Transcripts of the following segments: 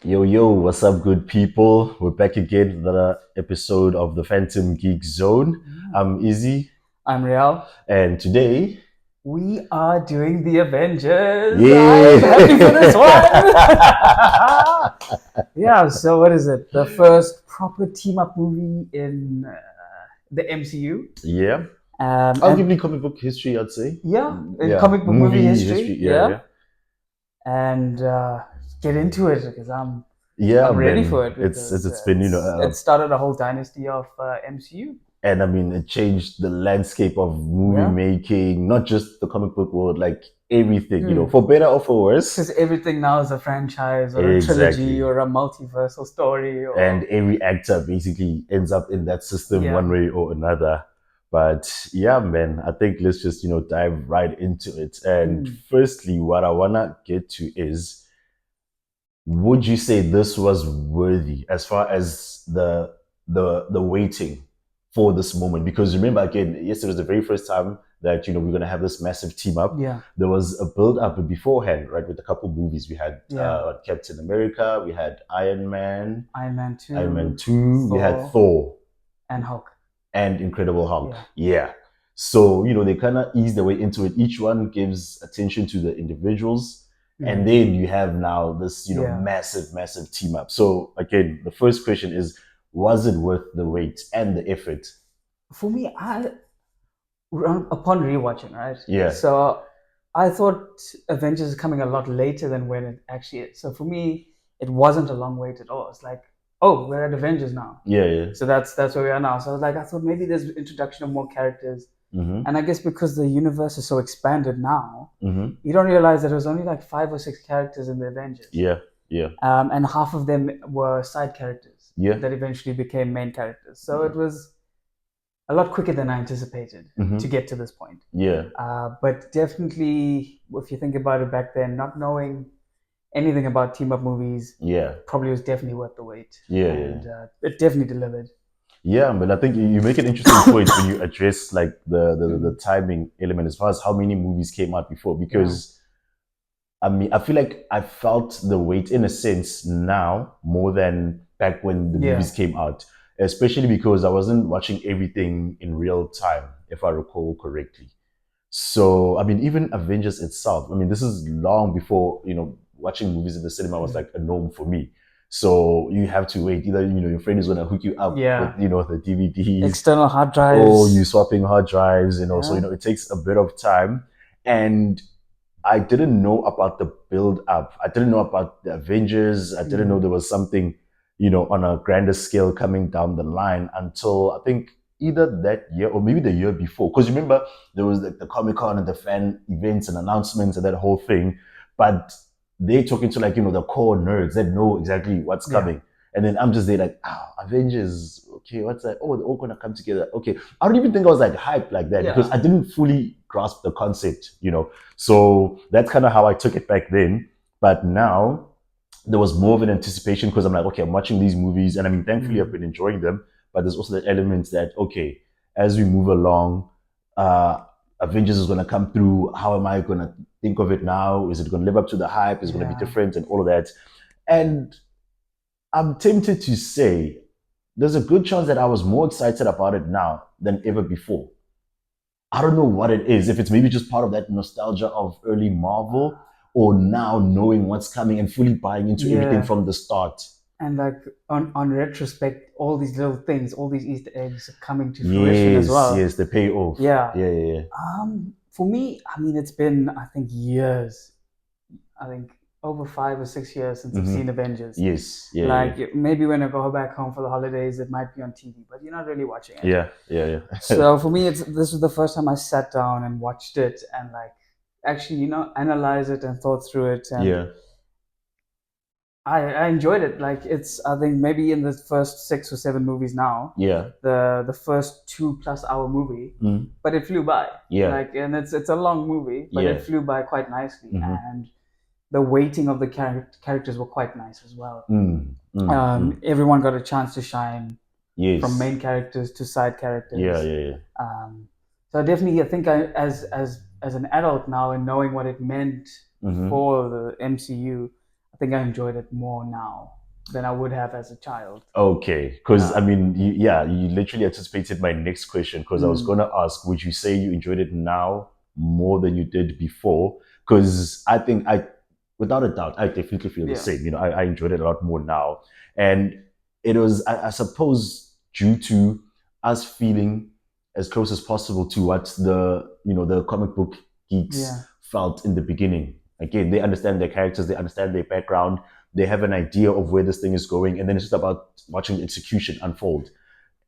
Yo, yo, what's up, good people? We're back again with another episode of the Phantom Geek Zone. Yeah. I'm Izzy, I'm Riyaal. and today, We are doing the Avengers. I'm happy for yeah, this one. Yeah, so what is it? The first proper team up movie in the MCU. yeah, And arguably comic book history, I'd say. yeah, in Yeah, comic book movie movie history, history. yeah, Yeah. yeah. And get into it because Yeah, I'm ready man, for it it's because it's been it started a whole dynasty of MCU. and I mean, it changed the landscape of movie Yeah. making, not just the comic book world, like everything, Mm. for better or for worse. Because everything now is a franchise or a trilogy Exactly. or a multiversal story And or every actor basically ends up in that system yeah. one way or another. But yeah, man, I think let's just dive right into it. And firstly, what I wanna get to is, would you say this was worthy as far as the waiting for this moment? Because remember, again, yesterday was the very first time that we're gonna have this massive team up. Yeah. There was a build up beforehand, right? With a couple movies, we had Yeah. Captain America, we had Iron Man, Iron Man 2, Iron Man 2, we had Thor, Thor, and Hulk. and Incredible Hulk. Yeah. Yeah. So, they kind of ease their way into it. Each one gives attention to the individuals. And then you have now this, Yeah. massive, massive team up. So again, the first question is, was it worth the wait and the effort? For me, upon rewatching, right? Yeah. So I thought Avengers is coming a lot later than when it actually is. So for me, it wasn't a long wait at all. It's like, oh, we're at Avengers now. Yeah, yeah. So that's where we are now. So I was like, I thought maybe there's introduction of more characters. Mm-hmm. And I guess because the universe is so expanded now, Mm-hmm. you don't realize that it was only like 5 or 6 characters in the Avengers. Yeah, yeah. And half of them were side characters Yeah. that eventually became main characters. So it was a lot quicker than I anticipated to get to this point. Yeah. But definitely, if you think about it back then, not knowing anything about team up movies, Yeah. probably was definitely worth the wait. Yeah, and it definitely delivered. Yeah, but I think you make an interesting point when you address like the timing element as far as how many movies came out before. Because I mean, I feel like I felt the weight in a sense now more than back when the movies came out, especially because I wasn't watching everything in real time, if I recall correctly. So I mean, even Avengers itself, I mean, this is long before watching movies in the cinema was like a norm for me. So you have to wait. Either your friend is gonna hook you up with the DVDs, external hard drives, or you swapping hard drives. So it takes a bit of time. And I didn't know about the build up. I didn't know about the Avengers. I didn't know there was something on a grander scale coming down the line until I think either that year or maybe the year before. Because remember, there was like the Comic Con and the fan events and announcements and that whole thing. But they talking to like the core nerds that know exactly what's coming. And then I'm just there like, Avengers, okay, what's that? Oh, they're all gonna come together. Okay. I don't even think I was like hyped like that because I didn't fully grasp the concept, So that's kind of how I took it back then. But now there was more of an anticipation because I'm like, okay, I'm watching these movies, and I mean, thankfully I've been enjoying them. But there's also the elements that, okay, as we move along, Avengers is gonna come through. How am I gonna think of it now? Is it gonna live up to the hype? Is it gonna be different and all of that? And I'm tempted to say there's a good chance that I was more excited about it now than ever before. I don't know what it is. If it's maybe just part of that nostalgia of early Marvel, or now knowing what's coming and fully buying into everything from the start. And like on retrospect, all these little things, all these Easter eggs are coming to fruition as well. Yes, the payoff. Yeah. Yeah. For me, I mean, it's been, I think, years. I think over 5 or 6 years since I've seen Avengers. Yes. Yeah. Like maybe when I go back home for the holidays, it might be on TV, but you're not really watching it. Yeah. So for me, this was the first time I sat down and watched it and like actually, analyze it and thought through it. And I enjoyed it. Like I think maybe in the first 6 or 7 movies now. Yeah. The first 2+ hour movie, but it flew by. Yeah. Like, and it's a long movie, but it flew by quite nicely. And the weighting of the characters were quite nice as well. Everyone got a chance to shine. Yes. From main characters to side characters. Yeah. So definitely, I think as an adult now and knowing what it meant for the MCU, I think I enjoyed it more now than I would have as a child. Okay, because I mean, you literally anticipated my next question because I was going to ask, would you say you enjoyed it now more than you did before? Because I think without a doubt, I definitely feel the same. I enjoyed it a lot more now, and it was, I suppose, due to us feeling as close as possible to what the comic book geeks felt in the beginning. Again, they understand their characters, they understand their background, they have an idea of where this thing is going, and then it's just about watching the execution unfold.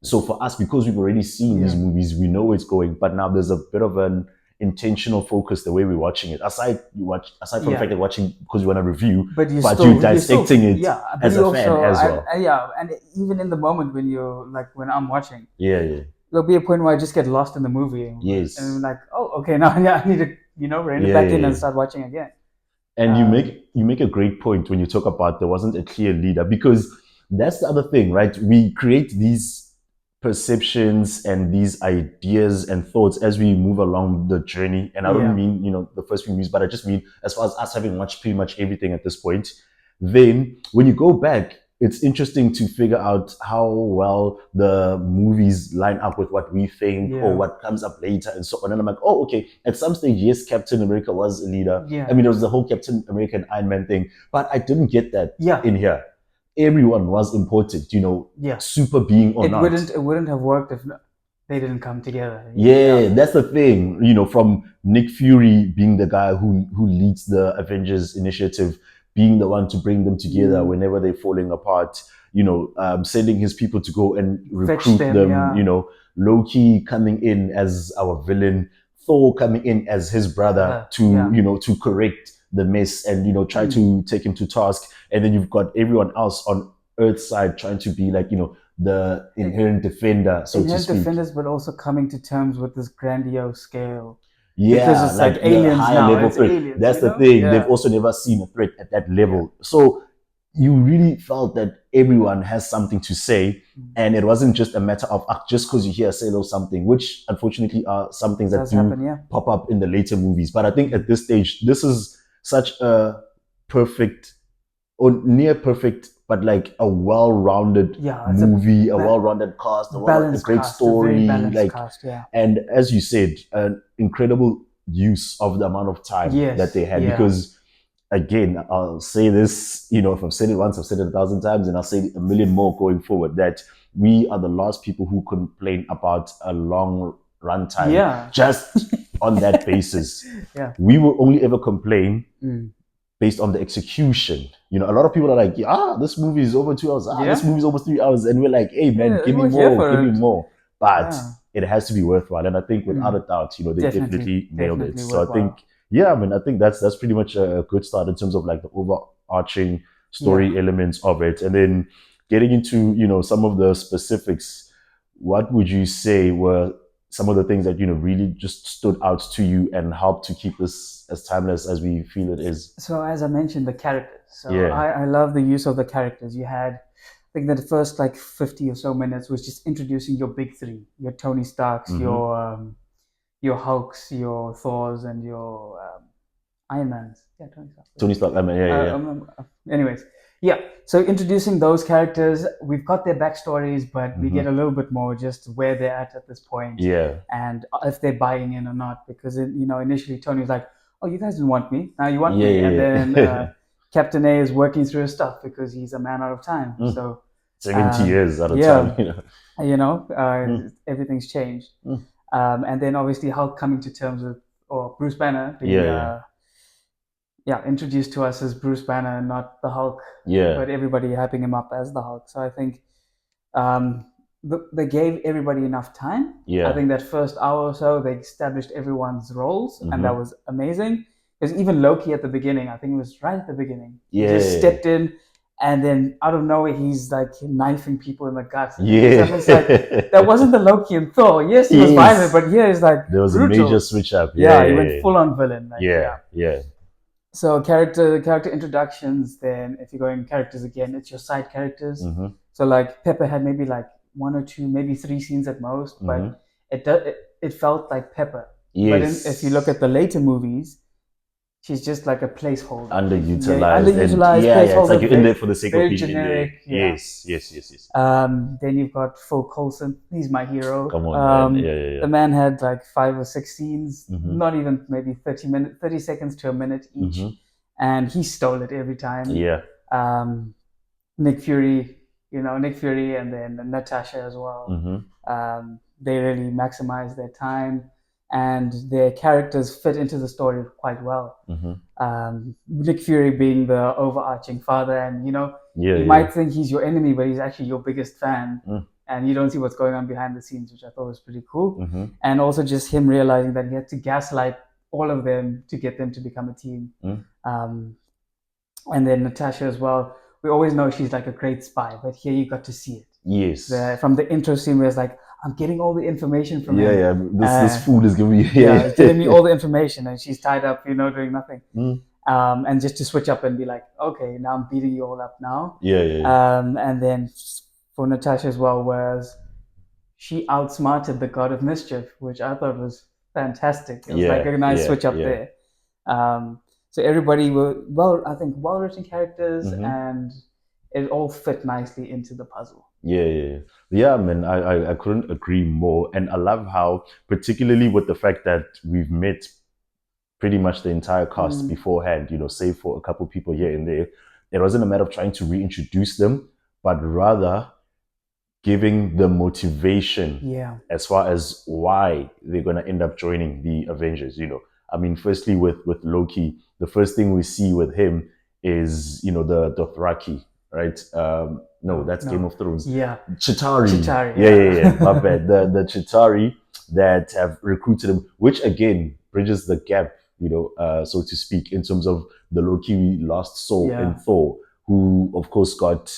So for us, because we've already seen these movies, we know where it's going, but now there's a bit of an intentional focus the way we're watching it. Aside from the fact that watching because you want to review, but you're dissecting it as a fan as well. And even in the moment when you're like, when I'm watching, yeah. There'll be a point where I just get lost in the movie. Yes. And I'm like, oh, okay, now I need to, rein it back in and start watching again. And you make a great point when you talk about there wasn't a clear leader, because that's the other thing, right? We create these perceptions and these ideas and thoughts as we move along the journey. And I don't mean, the first few movies, but I just mean as far as us having watched pretty much everything at this point. Then when you go back, it's interesting to figure out how well the movies line up with what we think or what comes up later and so on. And I'm like, oh, okay, at some stage, yes, Captain America was a leader. I mean, there was the whole Captain America and Iron Man thing, but I didn't get that in here. Everyone was important, super being or not. It wouldn't have worked if they didn't come together. That's the thing. From Nick Fury being the guy who leads the Avengers initiative, being the one to bring them together whenever they're falling apart, sending his people to go and recruit them, Loki coming in as our villain, Thor coming in as his brother to correct the mess and, try to take him to task. And then you've got everyone else on Earth's side trying to be like, the inherent defender, so to speak. Defenders, but also coming to terms with this grandiose scale. Yeah, because it's like aliens now. Level threat. Aliens, that's the thing. Yeah. They've also never seen a threat at that level. Yeah. So you really felt that everyone has something to say, and it wasn't just a matter of just because you hear say or something, which unfortunately are some things that do pop up in the later movies. But I think at this stage, this is such a perfect or near perfect, but like a well-rounded movie, a well-rounded cast, a great story, and as you said, an incredible use of the amount of time that they had. Because again, I'll say this, if I've said it once, I've said it 1,000 times, and I'll say it a million more going forward, that we are the last people who complain about a long runtime just on that basis. We will only ever complain based on the execution. A lot of people are like, this movie is over 2 hours. This movie is almost 3 hours. And we're like, hey, man, give me more. But it has to be worthwhile. And I think without a doubt, they definitely nailed it. So worthwhile. I think that's pretty much a good start in terms of like the overarching story elements of it. And then getting into, some of the specifics, what would you say were some of the things that really just stood out to you and helped to keep this as timeless as we feel it is? So as I mentioned, the characters. So I love the use of the characters. You had, I think that the first like 50 or so minutes was just introducing your big three: your Tony Starks, your Hulks, your Thors, and your Iron Mans. Yeah, Tony Stark. I mean, anyways. So introducing those characters, we've got their backstories, but we get a little bit more just where they're at this point, and if they're buying in or not. Because initially Tony was like, "Oh, you guys didn't want me, now you want me," and then Captain A is working through his stuff because he's a man out of time. So 70 years out of time, everything's changed, and then obviously Hulk coming to terms with, or Bruce Banner being introduced to us as Bruce Banner, not the Hulk. But everybody hyping him up as the Hulk. So I think they gave everybody enough time. I think that first hour or so, they established everyone's roles, and that was amazing. Because even Loki at the beginning, I think it was right at the beginning, he just stepped in, and then out of nowhere, he's like knifing people in the guts. So it's like, that wasn't the Loki in Thor. Yes, he was violent, but here it's like there was brutal. A major switch up. He went full on villain. So character introductions. Then if you're going characters again, it's your side characters. So like Pepper had maybe like 1 or 2, maybe 3 scenes at most, but it felt like Pepper. But if you look at the later movies, she's just like a placeholder. Underutilized. Underutilized Yeah, placeholder. it's like you're in there for the sake of being generic, in there. Yes. Then you've got Phil Coulson. He's my hero. Come on, man. Yeah. The man had like 5 or 6 scenes, Mm-hmm. not even maybe 30 seconds to a minute each. Mm-hmm. And he stole it every time. Yeah. Nick Fury, and then Natasha as well. Mm-hmm. They really maximize their time, and their characters fit into the story quite well. Mm-hmm. Nick Fury being the overarching father, and you might think he's your enemy, but he's actually your biggest fan. And you don't see what's going on behind the scenes, which I thought was pretty cool. Mm-hmm. And also just him realizing that he had to gaslight all of them to get them to become a team. And then Natasha as well. We always know she's like a great spy, but here you got to see it. Yes. From the intro scene where it's like, I'm getting all the information from him. Yeah. This food is giving me. It's giving me all the information, and she's tied up, doing nothing. And just to switch up and be like, okay, now I'm beating you all up now. Yeah. And then for Natasha as well, whereas she outsmarted the God of Mischief, which I thought was fantastic. It was like a nice switch up there. So everybody were well-written characters, and it all fit nicely into the puzzle. Yeah, man, I couldn't agree more. And I love how, particularly with the fact that we've met pretty much the entire cast beforehand, save for a couple people here and there, it wasn't a matter of trying to reintroduce them, but rather giving the motivation as far as why they're going to end up joining the Avengers. I mean, firstly with Loki, the first thing we see with him is the Dothraki, right? No, that's Game of Thrones. Chitauri. Yeah. My bad. The Chitauri that have recruited him, which again bridges the gap, so to speak, in terms of the Loki we last saw in Thor, who of course got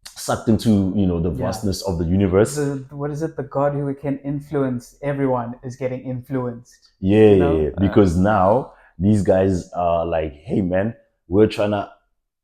sucked into the vastness of the universe. What is it? The god who can influence everyone is getting influenced. Because now these guys are like, hey man, we're trying to.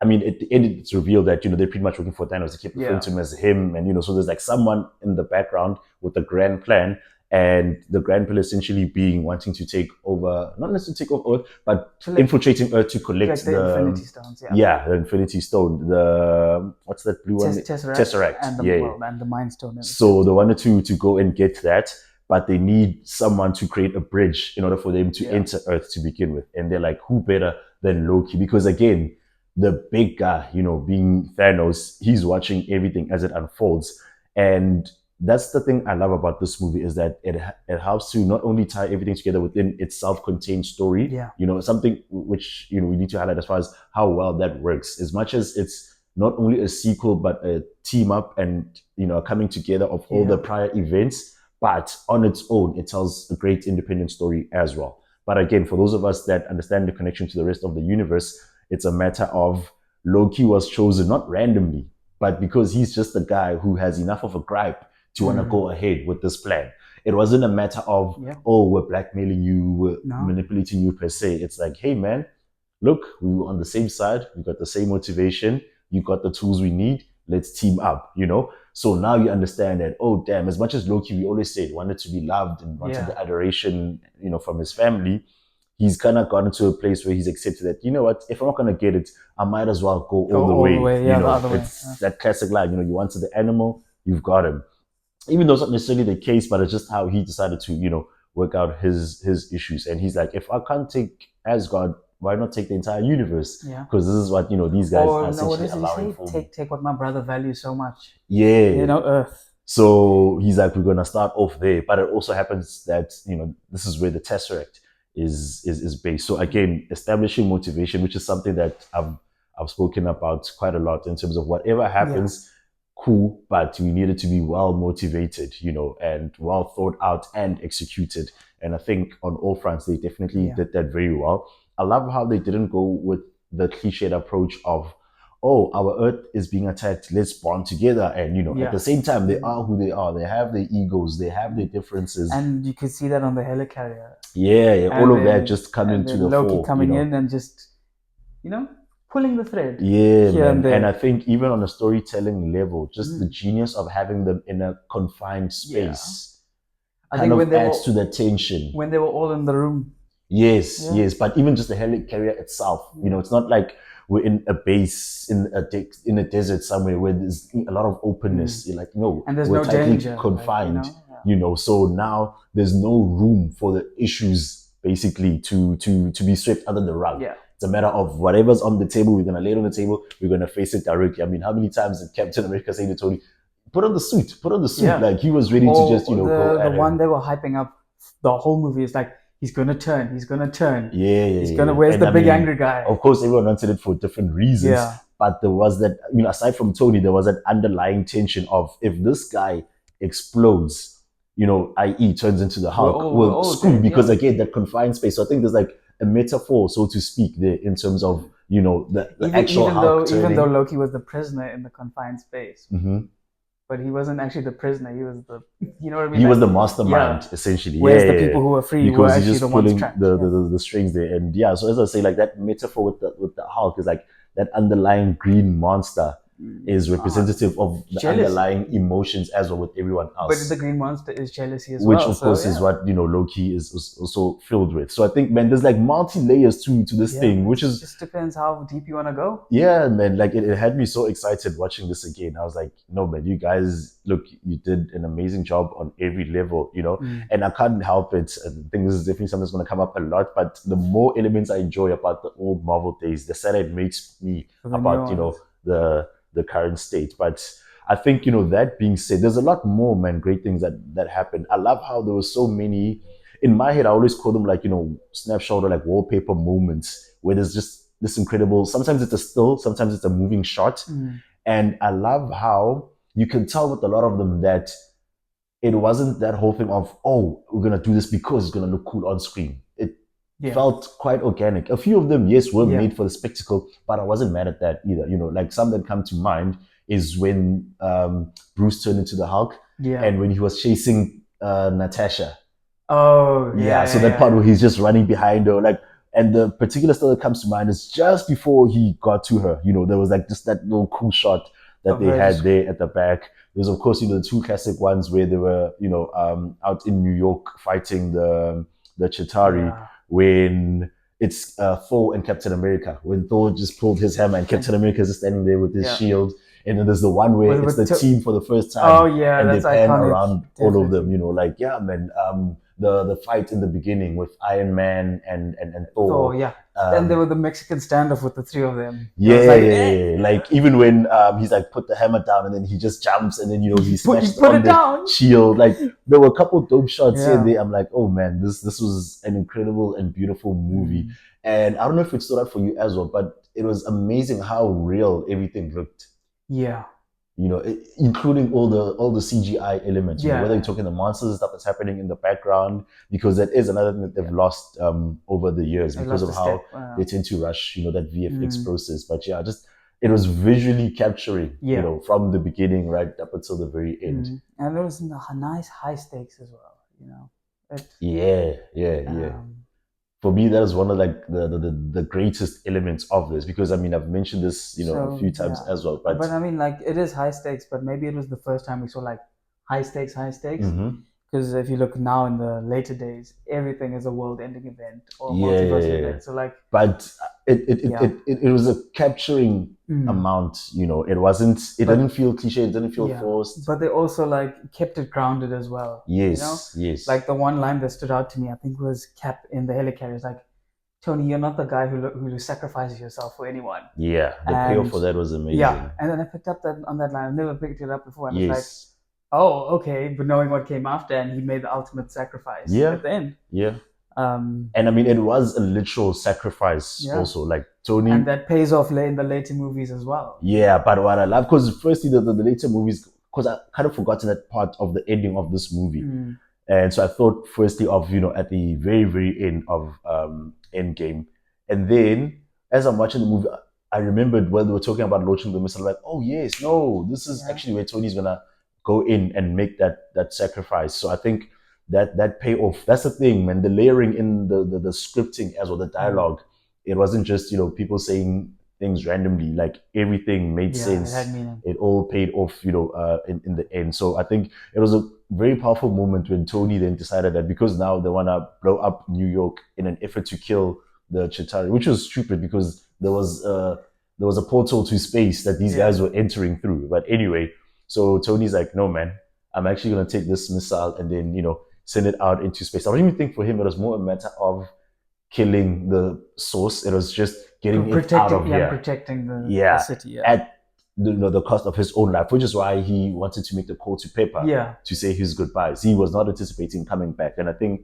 I mean, at the end it's revealed that they're pretty much working for Thanos. They keep referring to him as him, and so there's like someone in the background with a grand plan. And the grand plan essentially being wanting to take over, not necessarily take over Earth, but infiltrating Earth to collect the Infinity Stones. The Infinity Stone. The what's that blue one? Tesseract. And the Mind Stone. So they wanted to go and get that, but they need someone to create a bridge in order for them to enter Earth to begin with. And they're like, who better than Loki? Because again, the big guy, being Thanos, he's watching everything as it unfolds. And that's the thing I love about this movie, is that it helps to not only tie everything together within its self-contained story, something which we need to highlight as far as how well that works. As much as it's not only a sequel but a team up and a coming together of all the prior events, but on its own it tells a great independent story as well. But again, for those of us that understand the connection to the rest of the universe, it's a matter of Loki was chosen not randomly, but because he's just a guy who has enough of a gripe to want to go ahead with this plan. It wasn't a matter of, we're blackmailing you, we're manipulating you per se. It's like, hey man, look, we were on the same side, we got the same motivation, you got the tools we need, let's team up, So now you understand that, oh damn, as much as Loki, we always said, wanted to be loved and wanted the adoration, from his family, he's kind of gotten to a place where he's accepted that, what, if I'm not going to get it, I might as well go all the way. The other way. It's that classic line, you wanted the animal, you've got him. Even though it's not necessarily the case, but it's just how he decided to, work out his issues. And he's like, if I can't take Asgard, why not take the entire universe? Because this is what, these guys are essentially allowing for. Take what my brother values so much. Earth. So he's like, we're going to start off there. But it also happens that, this is where the Tesseract is based. So again, establishing motivation, which is something that I've spoken about quite a lot in terms of whatever happens, cool, but we needed to be well motivated, and well thought out and executed. And I think on all fronts, they definitely did that very well. I love how they didn't go with the cliched approach of, oh, our Earth is being attacked, let's bond together. And, at the same time, they are who they are. They have their egos, they have their differences. And you could see that on the helicarrier. All of that just coming to the fore. Loki coming in and just, pulling the thread. And I think even on a storytelling level, just the genius of having them in a confined space I think when adds to the tension. When they were all in the room, Yes, yes, but even just the helicarrier itself, it's not like we're in a base in a desert somewhere where there's a lot of openness. You're like, no, and there's we're no tightly danger, confined. So now there's no room for the issues basically to be swept under the rug. Yeah. It's a matter of whatever's on the table, we're gonna lay it on the table, we're gonna face it directly. I mean, how many times did Captain America say to Tony, put on the suit, Yeah. like he was ready to just, go at the one him. they were hyping up the whole movie is like, he's gonna turn. Yeah, he's gonna. Where's the big angry guy? Of course, everyone wanted it for different reasons. Yeah. But there was that. Aside from Tony, there was that underlying tension of if this guy explodes, i.e., turns into the Hulk, we're screwed because again that confined space. So I think there's like a metaphor, so to speak, there in terms of the actual Hulk turning. Even though Loki was the prisoner in the confined space. But he wasn't actually the prisoner. He was the, you know what I mean? He was the mastermind, essentially. Whereas the people who were free because were he's actually just the pulling ones trapped. the strings there. And so as I say, like that metaphor with the Hulk is like that underlying green monster is representative of the underlying emotions as well with everyone else. But the green monster is jealousy as well. Which of course is what Loki is also filled with. So I think, man, there's like multi layers to this thing, which is just depends how deep you want to go. Yeah, man, like it had me so excited watching this again. I was like, no, man, you guys, look, you did an amazing job on every level, and I can't help it. I think this is definitely something that's going to come up a lot. But the more elements I enjoy about the old Marvel days, the sadder it makes me about the current state. But I think that being said, there's a lot more, man, great things that happened. I love how there were so many. In my head, I always call them like snapshot or like wallpaper moments where there's just this incredible. Sometimes it's a still, sometimes it's a moving shot, and I love how you can tell with a lot of them that it wasn't that whole thing of, oh, we're gonna do this because it's gonna look cool on screen. It felt quite organic. A few of them, yes, were made for the spectacle, but I wasn't mad at that either. Like some that come to mind is when Bruce turned into the Hulk, and when he was chasing Natasha. Oh, yeah. So that part where he's just running behind her, like, and the particular still that comes to mind is just before he got to her. There was like just that little cool shot that they had there at the back. There's of course the two classic ones where they were out in New York fighting the Chitauri when it's Thor and Captain America, when Thor just pulled his hammer and Captain America is just standing there with his shield. And then there's the one where it's the team for the first time. Oh yeah, and that's they pan iconic. around all of them. Like man, the fight in the beginning with Iron Man and Thor. Then there was the Mexican standoff with the three of them. Like even when he's like put the hammer down and then he just jumps and then he smashed on the shield. Like there were a couple dope shots here and there. I'm like, oh man, this was an incredible and beautiful movie. And I don't know if it stood out for you as well, but it was amazing how real everything looked. Yeah. Including all the CGI elements, whether you're talking the monsters and stuff that's happening in the background, because that is another thing that they've lost over the years because of how they tend to rush, that VFX process. But it was visually capturing, from the beginning right up until the very end. And it was nice high stakes as well, For me, that is one of like the greatest elements of this, because I mean I've mentioned this a few times as well. But I mean, like, it is high stakes, but maybe it was the first time we saw like high stakes. Because if you look now in the later days, everything is a world-ending event or multiverse event. So like, but it was a capturing amount. It wasn't. It didn't feel cliche. It didn't feel forced. But they also like kept it grounded as well. Yes. Like the one line that stood out to me, I think, was Cap in the helicarrier. It's like, Tony, you're not the guy who sacrifices yourself for anyone. Yeah, the payoff for that was amazing. Yeah, and then I picked up on that line. I never picked it up before. And it's like, oh, okay, but knowing what came after, and he made the ultimate sacrifice at the end. And I mean, it was a literal sacrifice also, like Tony. And that pays off in the later movies as well. Yeah, but what I love, because firstly, the later movies, because I kind of forgotten that part of the ending of this movie. And so I thought firstly of, at the very, very end of Endgame. And then as I'm watching the movie, I remembered when they were talking about launching the missile, like, oh yes, no, this is actually where Tony's going to go in and make that sacrifice. So I think that payoff, that's the thing, man. The layering in the scripting as well, the dialogue, it wasn't just people saying things randomly. Like everything made sense. It had meaning. It all paid off, in the end. So I think it was a very powerful moment when Tony then decided that because now they want to blow up New York in an effort to kill the Chitauri, which was stupid because there was a portal to space that these guys were entering through. But anyway, so Tony's like, no, man, I'm actually going to take this missile and then, send it out into space. I don't even think for him it was more a matter of killing the source. It was just getting it out of here. Protecting the city. At the cost of his own life, which is why he wanted to make the call to Pepper to say his goodbyes. He was not anticipating coming back. And I think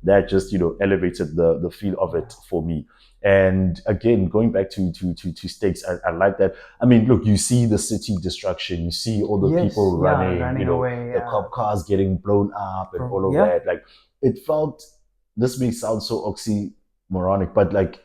that just, elevated the feel of it for me. And again, going back to stakes, I like that. I mean, look, you see the city destruction, you see all the people running away, the cop cars getting blown up and all of that. Like, it felt, this may sound so oxymoronic, but like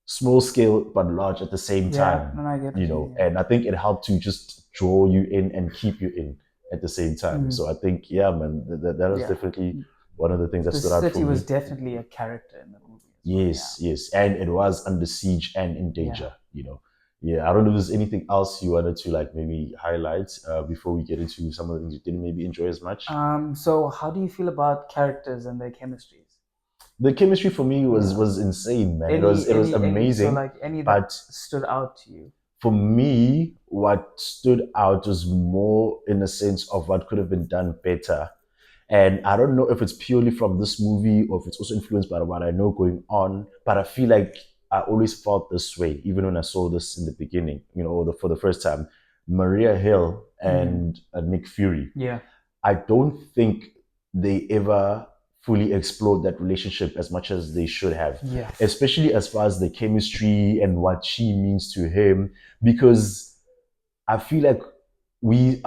small scale but large at the same time. I get and I think it helped to just draw you in and keep you in at the same time. So I think, man, that was definitely one of the things that stood out for me. The city was definitely a character in the movie. Yes. And it was under siege and in danger, I don't know if there's anything else you wanted to like maybe highlight before we get into some of the things you didn't maybe enjoy as much. So how do you feel about characters and their chemistries? The chemistry for me was insane, man. It was amazing. Any that stood out to you? For me, what stood out was more in the sense of what could have been done better. And I don't know if it's purely from this movie or if it's also influenced by what I know going on, but I feel like I always felt this way, even when I saw this in the beginning, for the first time. Maria Hill and Nick Fury. Yeah. I don't think they ever fully explored that relationship as much as they should have. Yeah. Especially as far as the chemistry and what she means to him, because I feel like we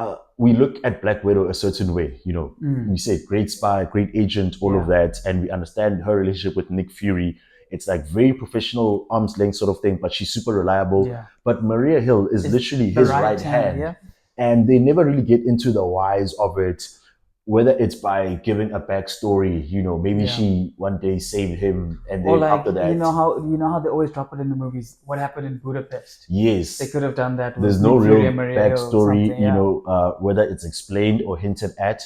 look at Black Widow a certain way, we say great spy, great agent, all of that, and we understand her relationship with Nick Fury. It's like very professional, arm's length sort of thing, but she's super reliable. Yeah. But Maria Hill is literally his right hand. And they never really get into the whys of it, whether it's by giving a backstory, maybe she one day saved him, and then after that, you know how they always drop it in the movies. What happened in Budapest? Yes, they could have done that. There's no real backstory, whether it's explained or hinted at,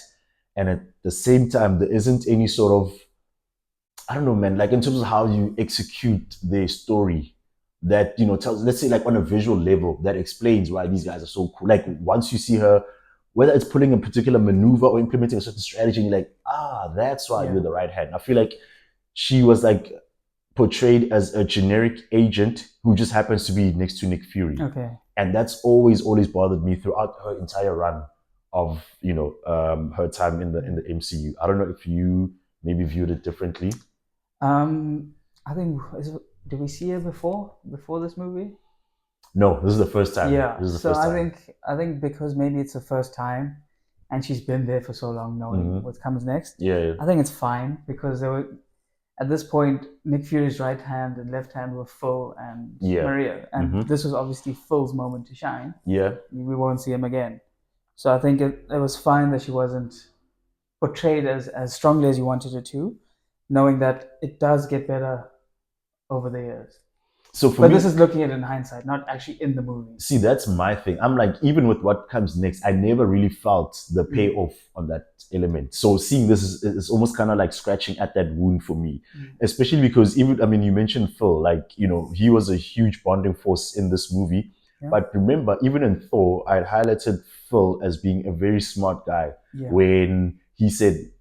and at the same time, there isn't any sort of, I don't know, man. Like in terms of how you execute the story, that tells, let's say, like on a visual level, that explains why these guys are so cool. Like once you see her, whether it's pulling a particular maneuver or implementing a certain strategy, and you're like, that's why you're the right hand. I feel like she was like portrayed as a generic agent who just happens to be next to Nick Fury. Okay. And that's always bothered me throughout her entire run of, her time in the MCU. I don't know if you maybe viewed it differently. I think, did we see her before this movie? No, this is the first time. Yeah. This is the first time. I think because maybe it's the first time and she's been there for so long knowing what comes next. Yeah. I think it's fine because there were, at this point, Nick Fury's right hand and left hand were Phil and Maria. And this was obviously Phil's moment to shine. Yeah. We won't see him again. So I think it was fine that she wasn't portrayed as strongly as you wanted her to, knowing that it does get better over the years. So for me, this is looking at it in hindsight, not actually in the movie. See, that's my thing. I'm like, even with what comes next, I never really felt the payoff on that element. So seeing this is almost kind of like scratching at that wound for me, especially because you mentioned Phil, like, he was a huge bonding force in this movie. Yeah. But remember, even in Thor, I highlighted Phil as being a very smart guy when he said,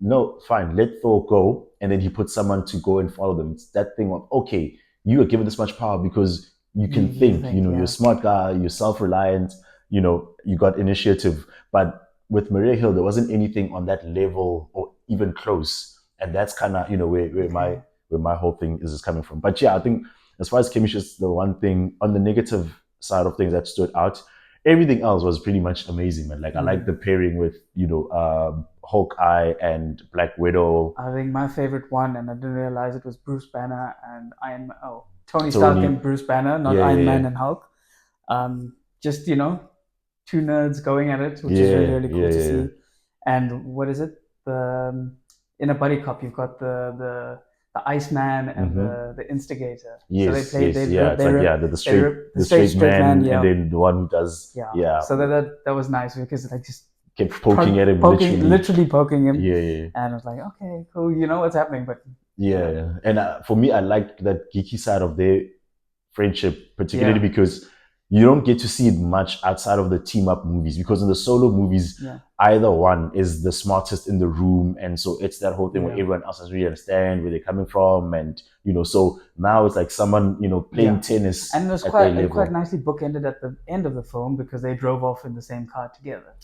no, fine, let Thor go. And then he put someone to go and follow them. It's that thing of, okay, you are given this much power because you can think, you're a smart guy, you're self-reliant, you got initiative. But with Maria Hill, there wasn't anything on that level or even close. And that's kind of, where my whole thing is coming from. But yeah, I think as far as chemistry is the one thing on the negative side of things that stood out, everything else was pretty much amazing, man. Like I like the pairing with, Hawkeye and Black Widow. I think my favorite one, and I didn't realize it, was Bruce Banner and Tony Stark and Bruce Banner, not Iron Man and Hulk. Just, two nerds going at it, which is really, really cool to see. And what is it? In a buddy cop, you've got the the Iceman and the Instigator. Yes, so they played. Yes, yeah. It's like the straight man, yeah. and then the one who does yeah. So that was nice because like just kept poking at him, literally poking him. Yeah. And I was like, okay, cool. You know what's happening, but yeah. And for me, I like that geeky side of their friendship, particularly because you don't get to see it much outside of the team up movies, because in the solo movies, either one is the smartest in the room, and so it's that whole thing where everyone else doesn't really understand where they're coming from, and so now it's like someone playing tennis, and it was quite nicely bookended at the end of the film because they drove off in the same car together.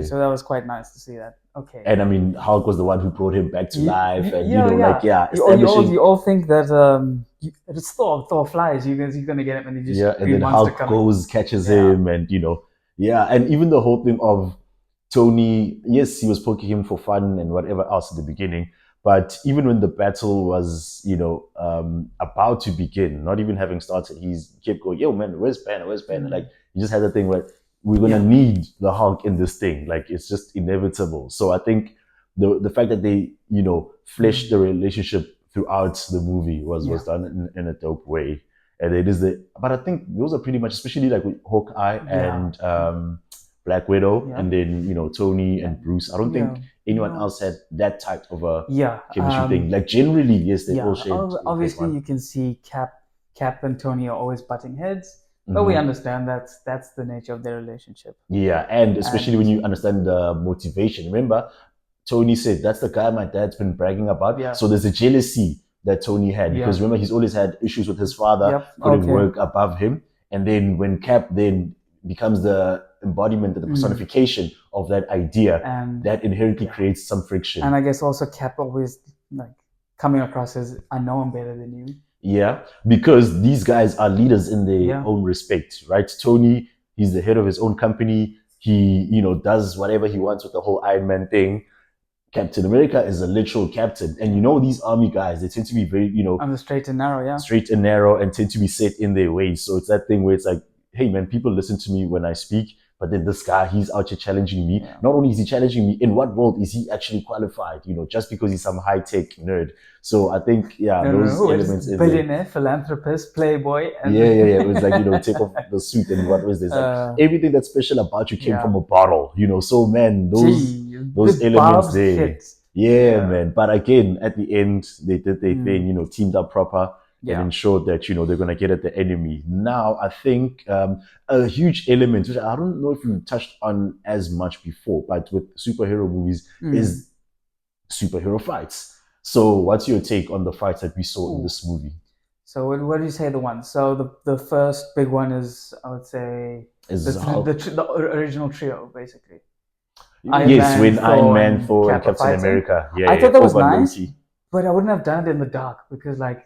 So that was quite nice to see that. Okay. And I mean, Hulk was the one who brought him back to life, and you all think that it's Thor flies, you're gonna get him, and he just and then Hulk goes, catches him, and and even the whole thing of Tony, yes, he was poking him for fun and whatever else at the beginning, but even when the battle was about to begin, not even having started, he kept going, yo man, where's Banner, like he just had the thing where we're gonna need the Hulk in this thing, like it's just inevitable. So I think the fact that they fleshed the relationship throughout the movie was done in a dope way. And it is but I think those are pretty much, especially like with Hawkeye and Black Widow, and then Tony and Bruce. I don't think anyone else had that type of a chemistry thing. Like generally, yes, they all shared. Obviously, you can see Cap and Tony are always butting heads. But we understand that's the nature of their relationship. Yeah, and especially when you understand the motivation. Remember, Tony said, that's the guy my dad's been bragging about. Yeah. So there's a jealousy that Tony had, because remember, he's always had issues with his father putting work above him. And then when Cap then becomes the embodiment, the personification of that idea, and that inherently creates some friction. And I guess also Cap always like coming across as, I know I'm better than you. Yeah, because these guys are leaders in their own respect, right? Tony, he's the head of his own company. He, does whatever he wants with the whole Iron Man thing. Captain America is a literal captain. And these army guys, they tend to be very, on the straight and narrow, straight and narrow, and tend to be set in their ways. So it's that thing where it's like, hey man, people listen to me when I speak, but then this guy, he's out here challenging me. Not only is he challenging me, in what world is he actually qualified? Just because he's some high-tech nerd. So I think, those elements in billionaire, philanthropist, playboy. And it was like, take off the suit and what was this? Like, everything that's special about you came from a bottle, So man, those elements there. Yeah, man. But again, at the end, they did their thing, teamed up proper. And ensured that they're going to get at the enemy. Now, I think a huge element, which I don't know if you touched on as much before, but with superhero movies, is superhero fights. So, what's your take on the fights that we saw in this movie? So, what do you say the one? So, the first big one is, I would say, the original trio, basically. When Iron Man, Thor, and Captain America. I thought that was nice, but I wouldn't have done it in the dark because, like,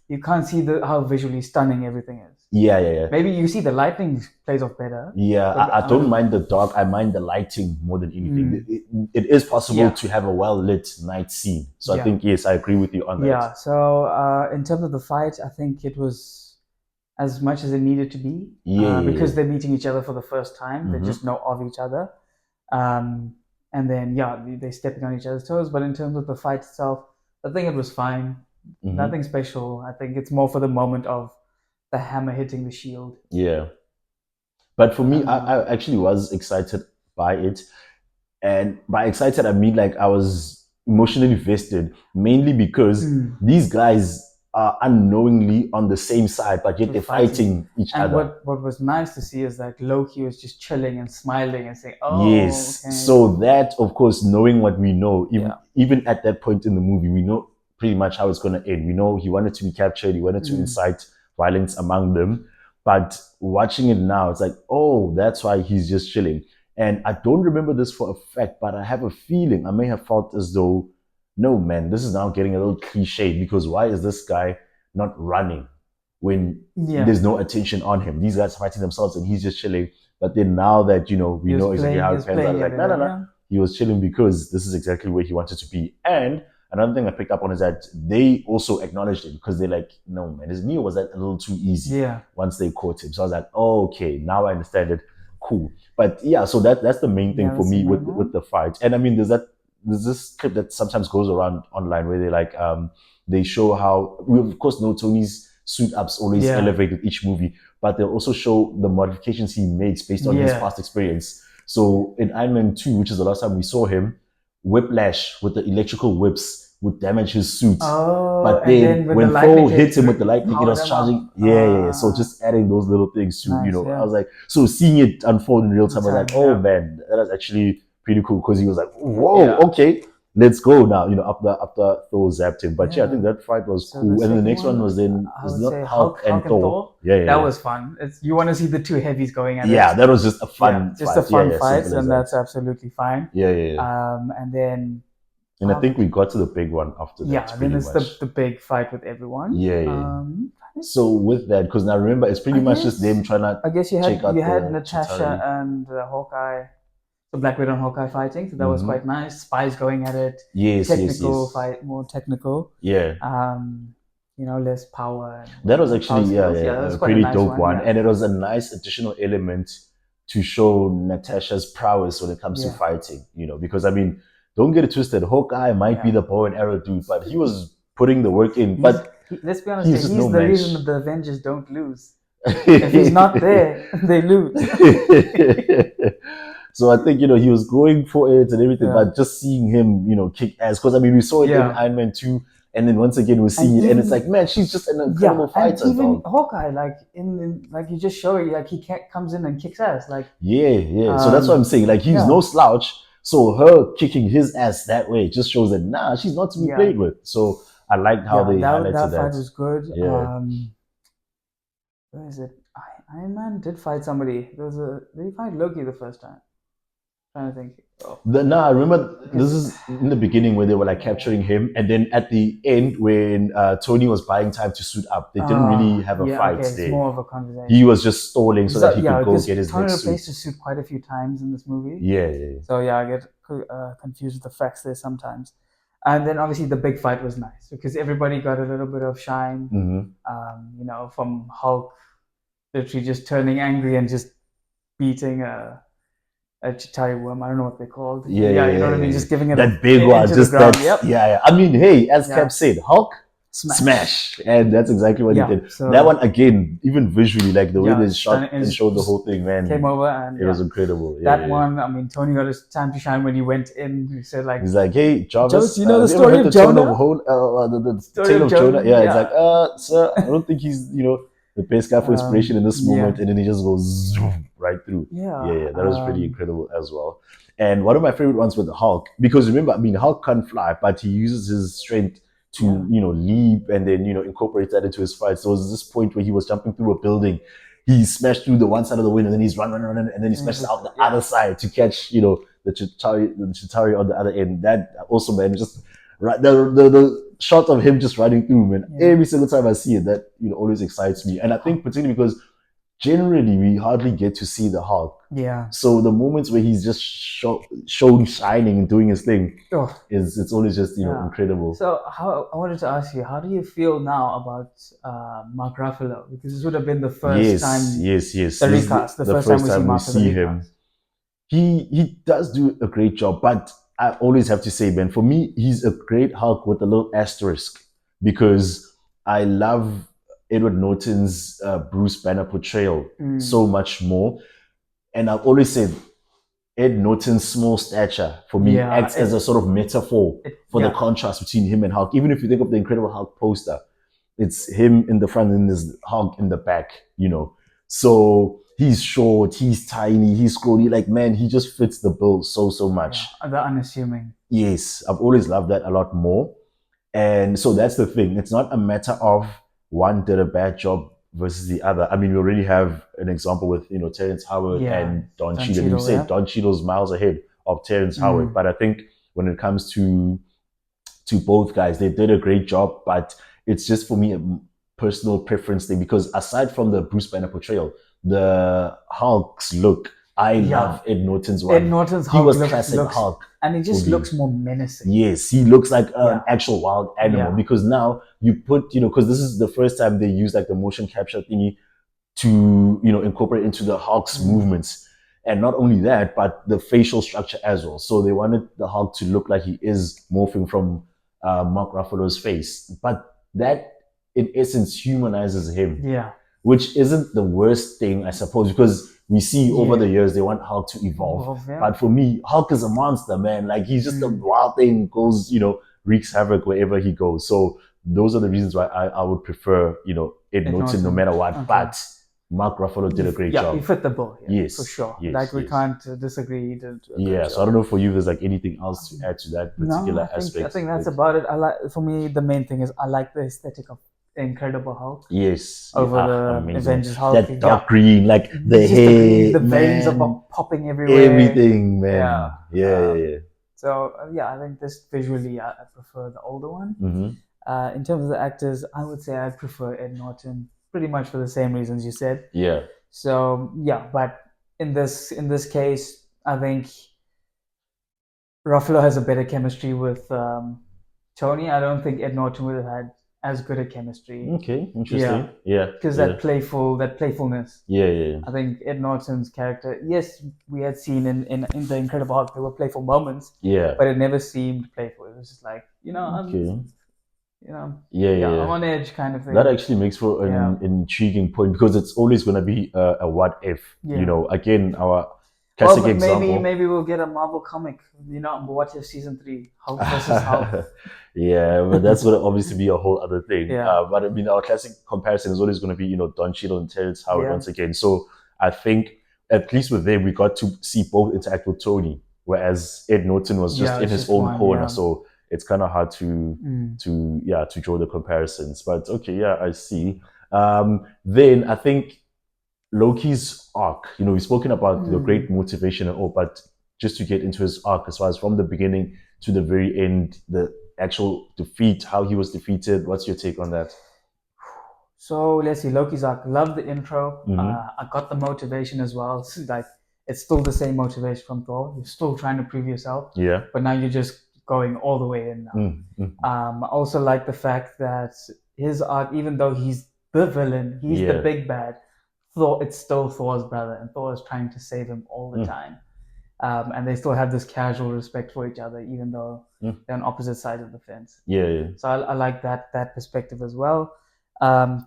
you can't see how visually stunning everything is. Yeah. Maybe you see the lighting plays off better. Yeah, I don't mind the dark. I mind the lighting more than anything. It is possible to have a well-lit night scene. So I think, yes, I agree with you on that. Yeah, so in terms of the fight, I think it was as much as it needed to be. Because they're meeting each other for the first time. They just know of each other. And then, they're stepping on each other's toes. But in terms of the fight itself, I think it was fine. Nothing special. I think it's more for the moment of the hammer hitting the shield. Yeah. But for me, I actually was excited by it. And by excited, I mean like I was emotionally vested, mainly because these guys are unknowingly on the same side, but yet they're fighting each other. And what was nice to see is that Loki was just chilling and smiling and saying, oh, yes. Okay. So that, of course, knowing what we know, even at that point in the movie, we know pretty much how it's going to end. We know he wanted to be captured. He wanted to incite violence among them. But watching it now, it's like, oh, that's why he's just chilling. And I don't remember this for a fact, but I have a feeling I may have felt as though, no, man, this is now getting a little cliche, because why is this guy not running when there's no attention on him? These guys are fighting themselves and he's just chilling. But then now that, we know exactly how it pans out, I was like, no. He was chilling because this is exactly where he wanted to be. And another thing I picked up on is that they also acknowledged it, because they're like, no, man, his knee was a little too easy once they caught him. So I was like, oh, okay, now I understand it. Cool. But so that's the main thing for me with the fight. And I mean, there's this clip that sometimes goes around online where they're like, they show how we of course know Tony's suit ups always elevate with each movie, but they'll also show the modifications he makes based on his past experience. So in Iron Man 2, which is the last time we saw him, Whiplash with the electrical whips would damage his suit. But then when Thor hits him with the lightning, it was charging. Yeah. So just adding those little things to, I was like, so seeing it unfold in real time, I was like, oh man, that was actually pretty cool, because he was like, whoa, okay, let's go now, after Thor zapped him. But I think that fight was cool. And the next one was then not Hulk and Thor. That was fun. You want to see the two heavies going at it. Yeah, that was just a fun fight. Just a fun fight, and that's absolutely fine. And then and I think we got to the big one after that. Yeah, then it's the big fight with everyone. So with that, because now remember, it's pretty much just them trying to. I guess you had Natasha and Hawkeye, the Black Widow and Hawkeye fighting. So that was quite nice. Spies going at it. Technical fight, more technical. Less power. That was actually a pretty dope one, and it was a nice additional element to show Natasha's prowess when it comes to fighting. Because I mean, don't get it twisted. Hawkeye might be the bow and arrow dude, but he was putting the work in. Let's be honest, he's the reason that the Avengers don't lose. If he's not there, they lose. So I think, he was going for it and everything, but just seeing him, kick ass. Because I mean, we saw it in Iron Man 2, and then once again we're seeing it, and it's like, man, she's just an incredible fighter. And even Hawkeye, like you just show it, like he comes in and kicks ass, like So that's what I'm saying. Like he's no slouch. So her kicking his ass that way just shows that she's not to be played with. So I liked how they highlighted that. That fight was good. Where is it? Iron Man did fight somebody. Did he fight Loki the first time? I'm trying to think. I remember this is in the beginning where they were like capturing him, and then at the end when Tony was buying time to suit up, they didn't really have a fight there. It's more of a conversation. He was just stalling so that he could go get his Tony next suit. replaced his suit quite a few times in this movie. So I get confused with the facts there sometimes. And then obviously the big fight was nice because everybody got a little bit of shine. From Hulk literally just turning angry and just beating a Chitauri worm. I don't know what they're called. You know what I mean? Just giving it that big one. Just that. I mean, hey, as Cap said, Hulk smash, and that's exactly what he did. So, that one again, even visually, like the way they shot and showed the whole thing, man, came over and it was incredible. That one, I mean, Tony got his time to shine when he went in. He said like, he's like, hey, Jarvis, you know the story of Jonah? The tale of Jonah. He's like, sir, I don't think he's the best guy for inspiration in this moment, and then he just goes zoom right through. That was pretty incredible as well. And one of my favorite ones with Hulk, because remember, I mean, Hulk can't fly, but he uses his strength to leap and then incorporate that into his fight. So it was this point where he was jumping through a building, he smashed through the one side of the window, and then he's running, and then he smashes out the other side to catch the Chitauri on the other end. That also, man, just right the shot of him just running through, man. Every single time I see it, that always excites me. And I think particularly because generally we hardly get to see the Hulk. So the moments where he's just shown shining and doing his thing, it's always just incredible. So I wanted to ask you, how do you feel now about Mark Ruffalo? Because this would have been the first time. Yes. The recast. The first time we see him. He does do a great job, but I always have to say, Ben, for me, he's a great Hulk with a little asterisk, because I love Edward Norton's Bruce Banner portrayal so much more. And I've always said Ed Norton's small stature, for me, acts as a sort of metaphor for the contrast between him and Hulk. Even if you think of the Incredible Hulk poster, it's him in the front and there's Hulk in the back, So he's short, he's tiny, he's scrawny. Like, man, he just fits the bill so much. The unassuming. Yes, I've always loved that a lot more. And so that's the thing. It's not a matter of one did a bad job versus the other. I mean, we already have an example with, Terrence Howard and Don Cheadle. You said Don Cheadle's miles ahead of Terrence Howard. But I think when it comes to both guys, they did a great job. But it's just, for me, a personal preference thing, because aside from the Bruce Banner portrayal, the Hulk's look, I love Ed Norton's one. Ed Norton's Hulk, he was classic Hulk. And he just looks more menacing. Yes, he looks like an actual wild animal, because now you put, because this is the first time they use like the motion capture thingy to, incorporate into the Hulk's movements. And not only that, but the facial structure as well. So they wanted the Hulk to look like he is morphing from Mark Ruffalo's face, but that in essence humanizes him. Yeah. Which isn't the worst thing, I suppose, because we see over the years they want Hulk to evolve. But for me, Hulk is a monster, man. Like he's just a wild thing, goes, wreaks havoc wherever he goes. So those are the reasons why I would prefer, Ed Norton no matter what. Okay. But Mark Ruffalo did a great job. Yeah, he fit the bill. Yeah, yes, for sure. Yes, like we can't disagree. He did a great job. So I don't know for you, there's like anything else to add to that particular aspect. I think that's about it. For me, the main thing is I like the aesthetic of Incredible Hulk. Yes. Over the Avengers Hulk. That dark green, like the hair. The veins are popping everywhere. Everything, man. Yeah. So, I think this visually, I prefer the older one. In terms of the actors, I would say I prefer Ed Norton, pretty much for the same reasons you said. Yeah. So, but in this case, I think Ruffalo has a better chemistry with Tony. I don't think Ed Norton would have had as good a chemistry. Okay, interesting. Yeah. Because that playfulness. Yeah. I think Ed Norton's character, yes, we had seen in the Incredible Hulk, there were playful moments. Yeah. But it never seemed playful. It was just like, I'm on edge kind of thing. That actually makes for an intriguing point because it's always going to be a what if. Again, our classic example. Maybe we'll get a Marvel comic. What if season 3, Hulk versus Hulk. Yeah, but that's going to obviously be a whole other thing. But I mean, our classic comparison is always going to be, Don Cheadle and Terrence Howard once again. So I think at least with them, we got to see both interact with Tony, whereas Ed Norton was just in his own corner. Yeah. So it's kind of hard to draw the comparisons. But okay, I see. Then I think Loki's arc, we've spoken about the great motivation and all, but just to get into his arc as far as from the beginning to the very end, the actual defeat, how he was defeated. What's your take on that? So let's see, Loki's arc. Love the intro. I got the motivation as well. It's still the same motivation from Thor. You're still trying to prove yourself. Yeah. But now you're just going all the way in now. I also like the fact that his arc, even though he's the villain, he's the big bad, Thor, it's still Thor's brother, and Thor is trying to save him all the time. And they still have this casual respect for each other, even though they're on opposite sides of the fence. Yeah. So I like that perspective as well.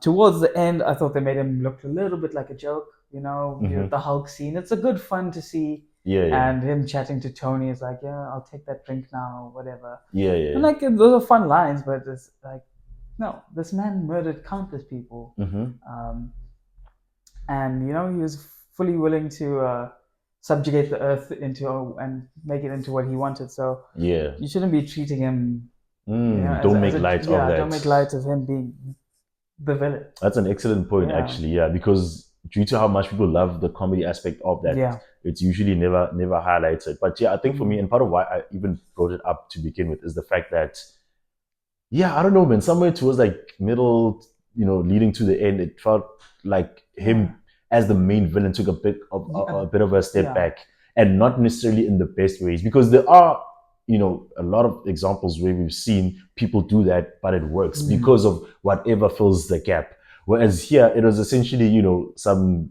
Towards the end, I thought they made him look a little bit like a joke. The Hulk scene. It's a good fun to see. Yeah. And him chatting to Tony is like, I'll take that drink now, whatever. Yeah. And like those are fun lines, but it's like, no, this man murdered countless people. And he was fully willing to subjugate the earth and make it into what he wanted. So you shouldn't be treating him. Don't make light of that. Don't make light of him being the villain. That's an excellent point, actually. Yeah, because due to how much people love the comedy aspect of that, it's usually never highlighted. But I think for me, and part of why I even brought it up to begin with, is the fact that, I don't know, man, somewhere towards like middle, leading to the end, it felt like him as the main villain took a bit of a step back, and not necessarily in the best ways, because there are a lot of examples where we've seen people do that, but it works because of whatever fills the gap. Whereas here, it was essentially, some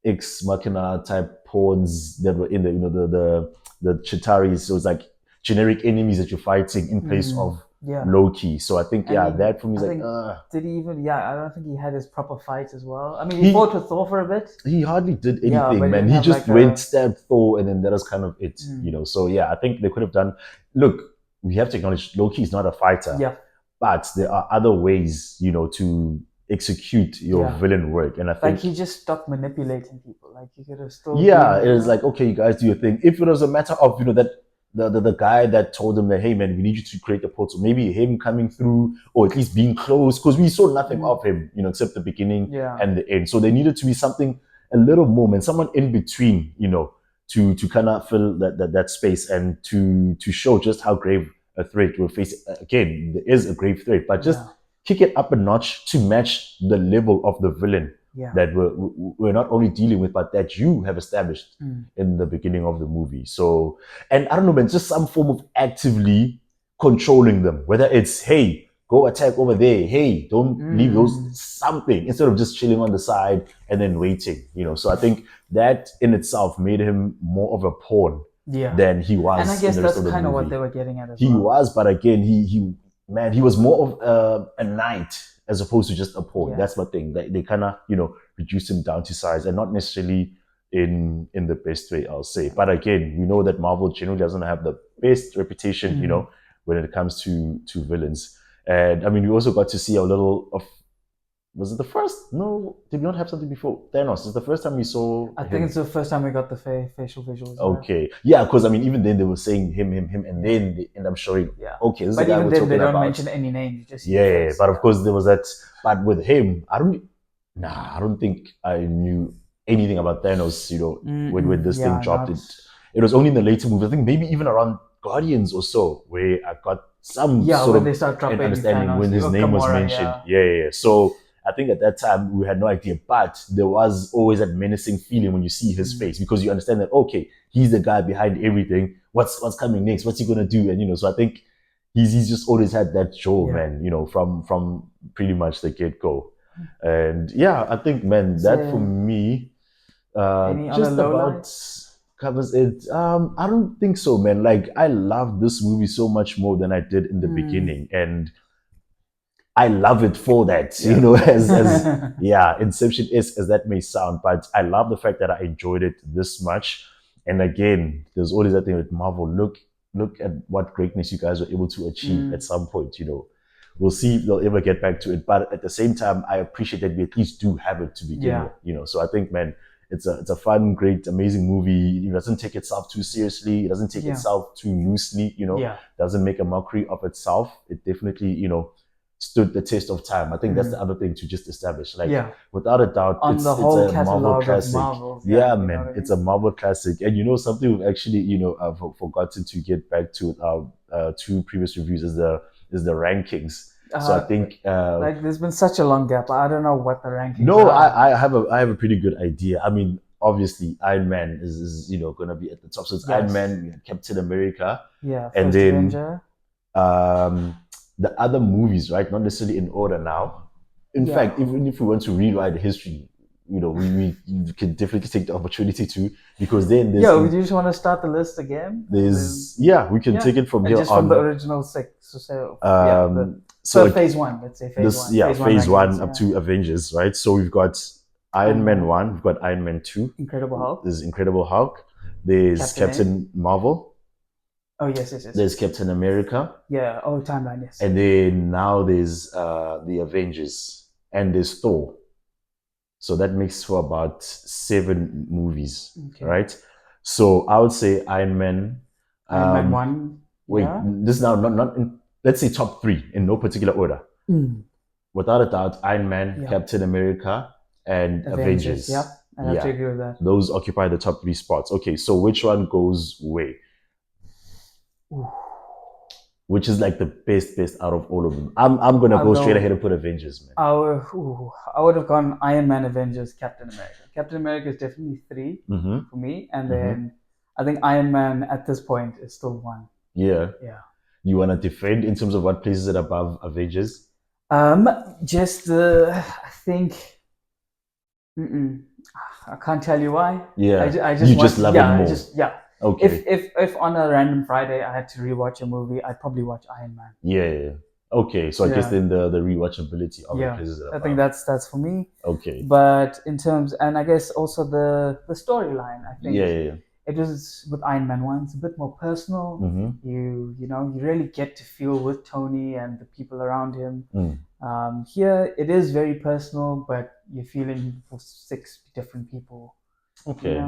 ex machina type pawns that were in the Chitaris. So it was like generic enemies that you're fighting in place of Loki. So I think, that for me is did he even, I don't think he had his proper fight as well. I mean, he fought with Thor for a bit. He hardly did anything, man. He just went, stabbed Thor, and then that was kind of it, So I think they could have done, look, we have to acknowledge Loki is not a fighter, but there are other ways, to execute your villain work. And I think he just stopped manipulating people. Like he could have still it was like, okay, you guys do your thing. If it was a matter of, that the guy that told him that, hey man, we need you to create the portal, maybe him coming through or at least being close, because we saw nothing of him, except the beginning and the end. So there needed to be something a little more, man, someone in between, to kind of fill that space and to show just how grave a threat we're facing. Again, there is a grave threat, but just kick it up a notch to match the level of the villain that we're not only dealing with, but that you have established in the beginning of the movie. So, and I don't know, man, just some form of actively controlling them, whether it's, hey, go attack over there, hey, don't leave those, something, instead of just chilling on the side and then waiting, So I think that in itself made him more of a pawn than he was. And I guess that's kind of what they were getting at as well. He was, but again, he man, he was more of a knight as opposed to just a pawn. Yeah. That's my thing. They kind of, reduce him down to size, and not necessarily in the best way, I'll say. But again, we know that Marvel generally doesn't have the best reputation, when it comes to villains. And I mean, we also got to see a little of. Was it the first? No, did we not have something before Thanos? It's the first time we saw. I think it's the first time we got the facial visuals. Okay, yeah, because I mean, even then they were saying him, and then they end up showing. Yeah. Okay, this is but the guy even we're then, talking they don't about. mention any names. Just yeah, but of course there was that. But with him, I don't think I knew anything about Thanos. When this thing dropped, it was only in the later movies. I think maybe even around Guardians or so, where I got some sort of an understanding Thanos, when his name was mentioned. Yeah. So I think at that time we had no idea, but there was always that menacing feeling when you see his face, because you understand that, okay, he's the guy behind everything. What's coming next? What's he gonna do? And so I think he's just always had that jaw, man. From pretty much the get go. And yeah, I think, man, that for me just about covers it. I don't think so, man. Like, I love this movie so much more than I did in the beginning, and I love it for that. As Inception is, as that may sound, but I love the fact that I enjoyed it this much. And again, there's always that thing with Marvel. Look at what greatness you guys were able to achieve at some point. We'll see if they'll ever get back to it. But at the same time, I appreciate that we at least do have it to begin with. So I think, man, it's a fun, great, amazing movie. It doesn't take itself too seriously. It doesn't take itself too loosely. Doesn't make a mockery of itself. It definitely, stood the test of time. I think that's the other thing to just establish. Like, without a doubt, it's a Marvel classic. Man, it's a Marvel classic. And something we've actually, I've forgotten to get back to our two previous reviews is the rankings. So I think there's been such a long gap. I don't know what the rankings. No, I have a pretty good idea. I mean, obviously, Iron Man is going to be at the top. So it's Iron Man, we had Captain America, and then the other movies, right? Not necessarily in order now. In fact, even if we want to rewrite history, we can definitely take the opportunity to, because then there's. We just want to start the list again. We can take it from here just on. From the original six. So phase one, let's say phase one up to Avengers, right? So we've got Iron Man 1, we've got Iron Man 2. Incredible Hulk. There's Incredible Hulk. There's Captain Marvel. Oh, yes. There's Captain America. Yeah, timeline, yes. And then now there's the Avengers. And there's Thor. So that makes for about 7 movies, right? So I would say Iron Man. Iron Man 1. Wait, this is now not in, let's say top 3 in no particular order. Without a doubt, Iron Man, Captain America, and Avengers. Yeah, I have to agree with that. Those occupy the top 3 spots. Okay, so which one goes where? Which is like the best out of all of them? I'm gonna go straight ahead and put Avengers, man. I would have gone Iron Man, Avengers, Captain America. Captain America is definitely 3 for me, and then I think Iron Man at this point is still 1. Yeah. You want to defend in terms of what places it above Avengers? I think. I can't tell you why. Yeah. I just love it more. Okay. If on a random Friday I had to rewatch a movie, I'd probably watch Iron Man. Yeah. Okay, so I guess then the rewatchability of it places it above. I think that's for me. Okay. But in terms, and I guess also the storyline, I think. Yeah. It was with Iron Man 1. It's a bit more personal. You really get to feel with Tony and the people around him. Here it is very personal, but you're feeling for 6 different people. Okay.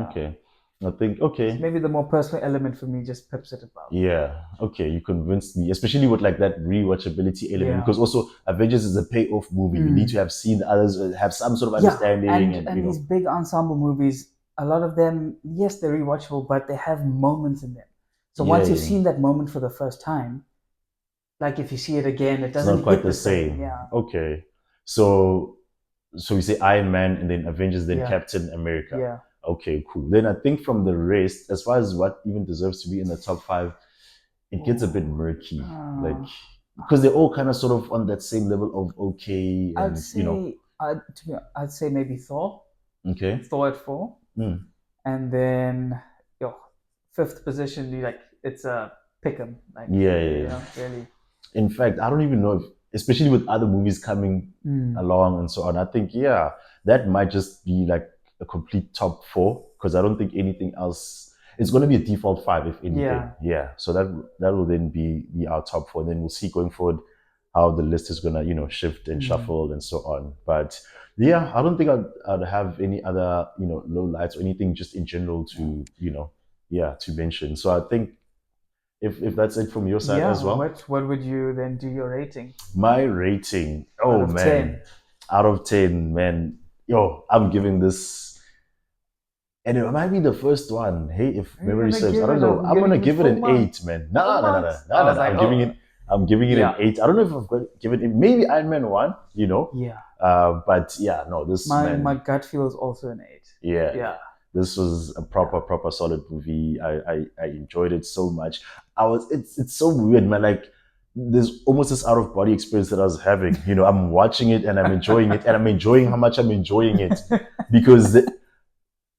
Okay. I think so maybe the more personal element for me just pips it above. Yeah. Okay. You convinced me, especially with like that rewatchability element, because also Avengers is a payoff movie. You need to have seen the others, have some sort of understanding, and these big ensemble movies. A lot of them, yes, they're rewatchable, but they have moments in them. So once you've seen that moment for the first time, like if you see it again, it doesn't it's not quite hit the same. Yeah. Okay. So we say Iron Man and then Avengers, then Captain America. Yeah. Okay, cool. Then I think from the rest, as far as what even deserves to be in the top 5, it gets a bit murky. Like, because they're all kind of sort of on that same level of okay. And, I'd say maybe Thor. Okay. Thor at 4. And then 5th position, it's a pick 'em. Like, yeah. Really. In fact, I don't even know if, especially with other movies coming along and so on, I think, yeah, that might just be like a complete top four because I don't think anything else. It's going to be a default five, if anything. Yeah. So that will then be our top four. And then we'll see going forward how the list is going to, shift and shuffle and so on. But yeah, I don't think I'd have any other, low lights or anything just in general to, to mention. So I think if that's it from your side as well. What would you then do your rating? My rating, oh Out of man, 10. out of 10, man. Yo, I'm giving this, and it might be the first one. Hey, if memory serves, I don't know. I'm gonna give it an 8, man. No, no, no, no, no, no. I'm giving it an 8. I don't know if I've got given it maybe Iron Man 1, Yeah. But yeah, no, this my gut feels also an 8. Yeah. This was a proper solid movie. I enjoyed it so much. It's so weird, man. Like there's almost this out of body experience that I was having. I'm watching it and I'm enjoying it, and I'm enjoying how much I'm enjoying it because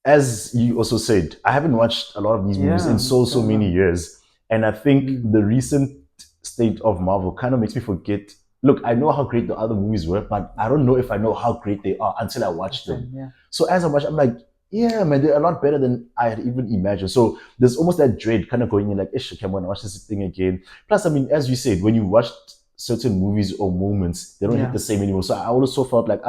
as you also said, I haven't watched a lot of these movies in so many years, and I think the recent state of Marvel kind of makes me forget. Look, I know how great the other movies were, but I don't know if I know how great they are until I watch them. Yeah. So as I watch, I'm like, yeah, man, they're a lot better than I had even imagined. So there's almost that dread kind of going in, like, ish, okay, I'm gonna watch this thing again. Plus, I mean, as you said, when you watch certain movies or moments, they don't hit the same anymore. So I also felt like,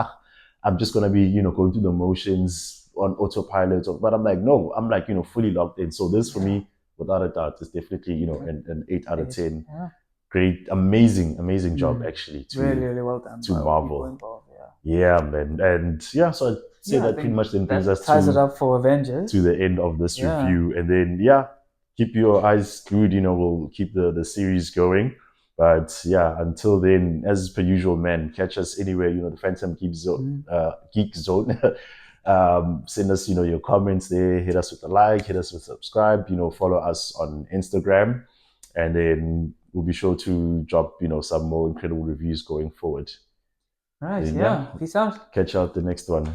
I'm just gonna be, going through the motions on autopilot. But I'm like, no, I'm like, fully locked in. So this for me, without a doubt, is definitely, an 8 out of 10. Yeah. Great, amazing job actually. Really well done. To Marvel. Yeah, man. And yeah, so I'd say that pretty much then brings us ties it up for Avengers to the end of this review. And then keep your eyes glued, we'll keep the series going. But yeah, until then, as per usual, man, catch us anywhere, the Phantom Geek Zone. Send us, your comments there, hit us with a like, hit us with subscribe, follow us on Instagram, and then we'll be sure to drop, some more incredible reviews going forward. Right, then, peace out. Catch out the next one.